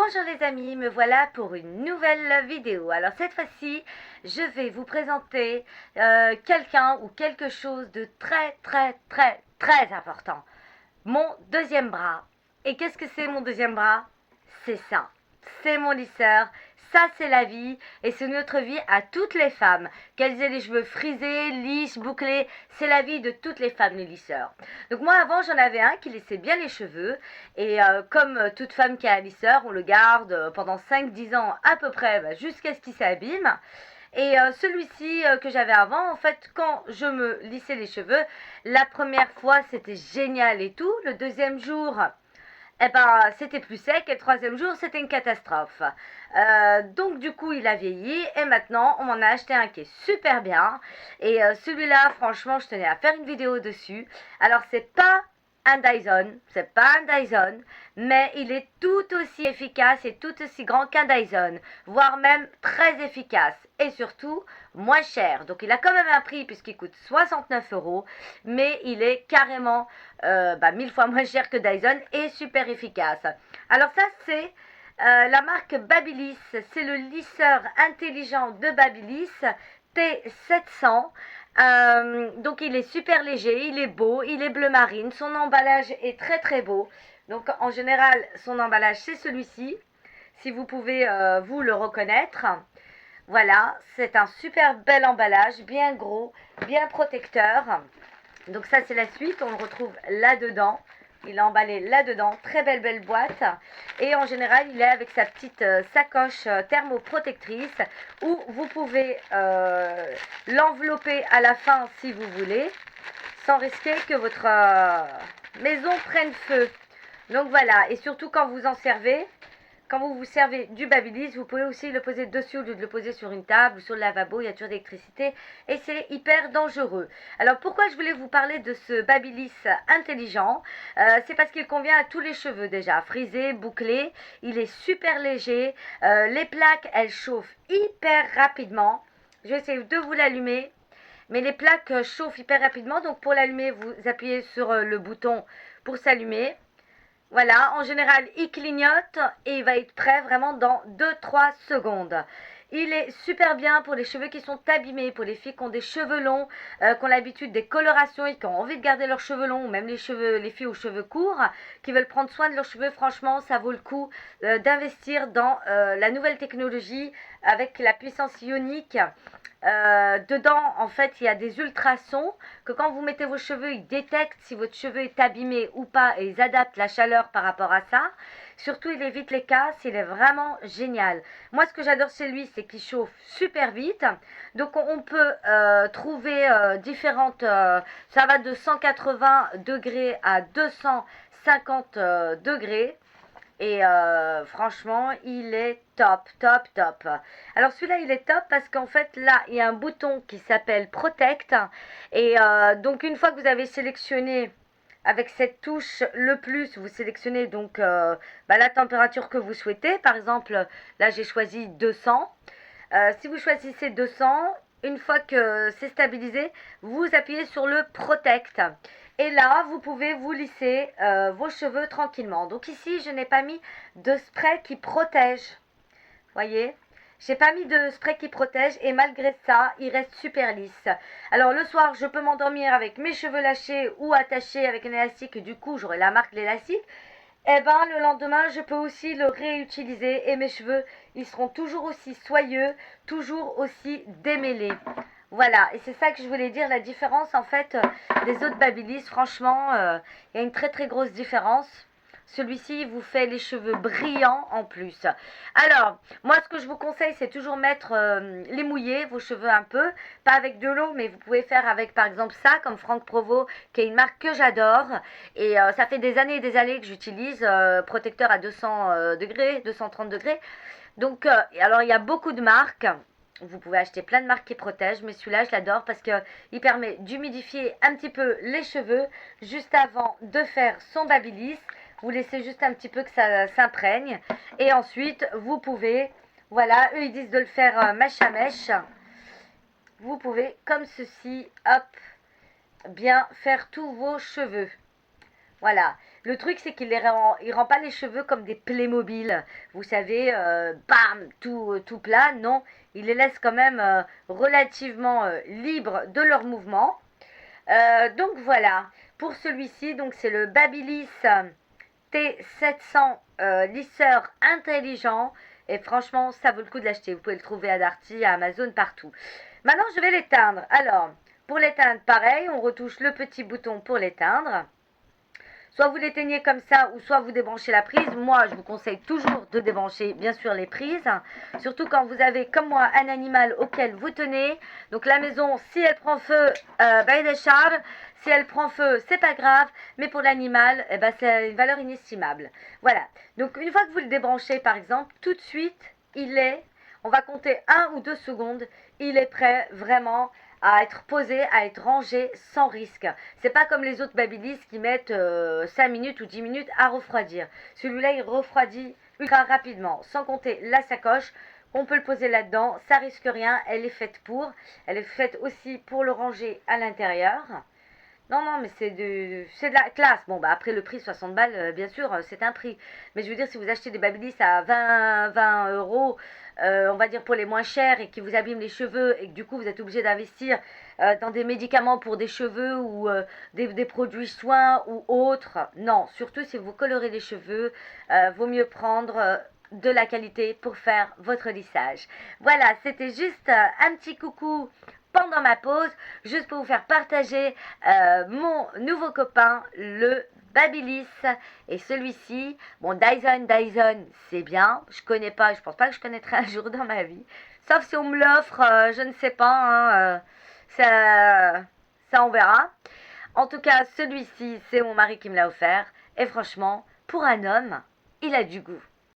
Bonjour les amis, me voilà pour une nouvelle vidéo. Alors cette fois-ci, je vais vous présenter quelqu'un ou quelque chose de très important. Mon deuxième bras. Et qu'est-ce que c'est mon deuxième bras? C'est ça, c'est mon lisseur. Ça, c'est la vie et c'est notre vie à toutes les femmes. Qu'elles aient les cheveux frisés, lisses, bouclés, c'est la vie de toutes les femmes, les lisseurs. Donc moi, avant, j'en avais un qui laissait bien les cheveux. Et comme toute femme qui a un lisseur, on le garde pendant 5-10 ans à peu près, jusqu'à ce qu'il s'abîme. Et celui-ci que j'avais avant, en fait, quand je me lissais les cheveux, la première fois, c'était génial et tout. Le deuxième jour, eh ben, c'était plus sec et le troisième jour, c'était une catastrophe. Donc du coup, il a vieilli et maintenant, on m'en a acheté un qui est super bien. Et celui-là, franchement, je tenais à faire une vidéo dessus. Alors, c'est pas un Dyson, c'est pas un Dyson, mais il est tout aussi efficace et tout aussi grand qu'un Dyson, voire même très efficace et surtout moins cher. Donc il a quand même un prix puisqu'il coûte 69 €, mais il est carrément 1000 fois moins cher que Dyson et super efficace. Alors ça c'est la marque Babyliss, c'est le lisseur intelligent de Babyliss T700. Donc il est super léger, il est beau, il est bleu marine, son emballage est très beau. Donc en général son emballage c'est celui-ci, si vous pouvez vous le reconnaître. Voilà, c'est un super bel emballage, bien gros, bien protecteur. Donc ça c'est la suite, on le retrouve là-dedans. Il est emballé là-dedans, très belle boîte. Et en général, il est avec sa petite sacoche thermoprotectrice où vous pouvez l'envelopper à la fin si vous voulez, sans risquer que votre maison prenne feu. Donc voilà, et surtout quand vous en servez, quand vous vous servez du Babyliss, vous pouvez aussi le poser dessus au lieu de le poser sur une table ou sur le lavabo, il y a toujours d'électricité et c'est hyper dangereux. Alors pourquoi je voulais vous parler de ce Babyliss intelligent? C'est parce qu'il convient à tous les cheveux déjà, frisés, bouclés, il est super léger, les plaques elles chauffent hyper rapidement. Je vais essayer de vous l'allumer. Mais les plaques chauffent hyper rapidement, donc pour l'allumer, vous appuyez sur le bouton pour s'allumer. Voilà, en général, il clignote et il va être prêt vraiment dans 2-3 secondes. Il est super bien pour les cheveux qui sont abîmés, pour les filles qui ont des cheveux longs, qui ont l'habitude des colorations et qui ont envie de garder leurs cheveux longs, ou même les filles aux cheveux courts, qui veulent prendre soin de leurs cheveux. Franchement, ça vaut le coup d'investir dans la nouvelle technologie avec la puissance ionique. Dedans, en fait, il y a des ultrasons que quand vous mettez vos cheveux, ils détectent si votre cheveu est abîmé ou pas et ils adaptent la chaleur par rapport à ça. Surtout, il évite les casses, il est vraiment génial. Moi, ce que j'adore chez lui, c'est qu'il chauffe super vite. Donc, on peut trouver différentes... ça va de 180 degrés à 250 degrés. Et franchement, il est top. Alors celui-là, il est top parce qu'en fait, là, il y a un bouton qui s'appelle Protect. Et donc, une fois que vous avez sélectionné avec cette touche le plus, vous sélectionnez donc la température que vous souhaitez. Par exemple, là, j'ai choisi 200. Si vous choisissez 200, une fois que c'est stabilisé, vous appuyez sur le Protect. Et là, vous pouvez vous lisser vos cheveux tranquillement. Donc ici, je n'ai pas mis de spray qui protège. Voyez, j'ai pas mis de spray qui protège et malgré ça, il reste super lisse. Alors le soir, je peux m'endormir avec mes cheveux lâchés ou attachés avec un élastique. Et du coup, j'aurai la marque de l'élastique. Et ben le lendemain, je peux aussi le réutiliser et mes cheveux, ils seront toujours aussi soyeux, toujours aussi démêlés. Voilà, et c'est ça que je voulais dire, la différence en fait des autres Babyliss. Franchement, il y a une très grosse différence. Celui-ci vous fait les cheveux brillants en plus. Alors, moi ce que je vous conseille, c'est toujours mettre les mouiller, vos cheveux un peu. Pas avec de l'eau, mais vous pouvez faire avec par exemple ça, comme Franck Provost, qui est une marque que j'adore. Et ça fait des années et des années que j'utilise, protecteur à 200 degrés, 230 degrés. Donc, alors il y a beaucoup de marques. Vous pouvez acheter plein de marques qui protègent, mais celui-là, je l'adore parce qu'il permet d'humidifier un petit peu les cheveux juste avant de faire son Babyliss. Vous laissez juste un petit peu que ça s'imprègne. Et ensuite, vous pouvez, voilà, eux ils disent de le faire mèche à mèche. Vous pouvez, comme ceci, hop, bien faire tous vos cheveux. Voilà. Le truc, c'est il rend pas les cheveux comme des Playmobil. Vous savez, bam, tout plat. Non, il les laisse quand même relativement libres de leurs mouvements. Donc voilà. Pour celui-ci, donc c'est le Babyliss T700 lisseur intelligent. Et franchement, ça vaut le coup de l'acheter. Vous pouvez le trouver à Darty, à Amazon, partout. Maintenant, je vais l'éteindre. Alors, pour l'éteindre, pareil, on retouche le petit bouton pour l'éteindre. Soit vous l'éteignez comme ça, ou soit vous débranchez la prise. Moi, je vous conseille toujours de débrancher, bien sûr, les prises. Surtout quand vous avez, comme moi, un animal auquel vous tenez. Donc la maison, si elle prend feu, ben, il charge. Si elle prend feu, c'est pas grave. Mais pour l'animal, eh ben, c'est une valeur inestimable. Voilà. Donc une fois que vous le débranchez, par exemple, tout de suite, on va compter 1 ou 2 secondes, il est prêt vraiment à être posé, à être rangé sans risque. C'est pas comme les autres Babyliss qui mettent 5 minutes ou 10 minutes à refroidir. Celui-là, il refroidit ultra rapidement, sans compter la sacoche. On peut le poser là-dedans, ça risque rien, elle est faite pour. Elle est faite aussi pour le ranger à l'intérieur. Non, non, mais c'est de la classe. Bon, bah après le prix, 60 balles, bien sûr, c'est un prix. Mais je veux dire, si vous achetez des Babyliss à 20 euros, on va dire pour les moins chers, et qui vous abîment les cheveux, et que du coup vous êtes obligé d'investir dans des médicaments pour des cheveux, ou des produits soins ou autres, non, surtout si vous colorez les cheveux, vaut mieux prendre de la qualité pour faire votre lissage. Voilà, c'était juste un petit coucou pendant ma pause, juste pour vous faire partager mon nouveau copain, le Babyliss. Et celui-ci, bon, Dyson, c'est bien. Je connais pas, je pense pas que je connaîtrai un jour dans ma vie. Sauf si on me l'offre, je ne sais pas, hein, ça on verra. En tout cas, celui-ci, c'est mon mari qui me l'a offert. Et franchement, pour un homme, il a du goût.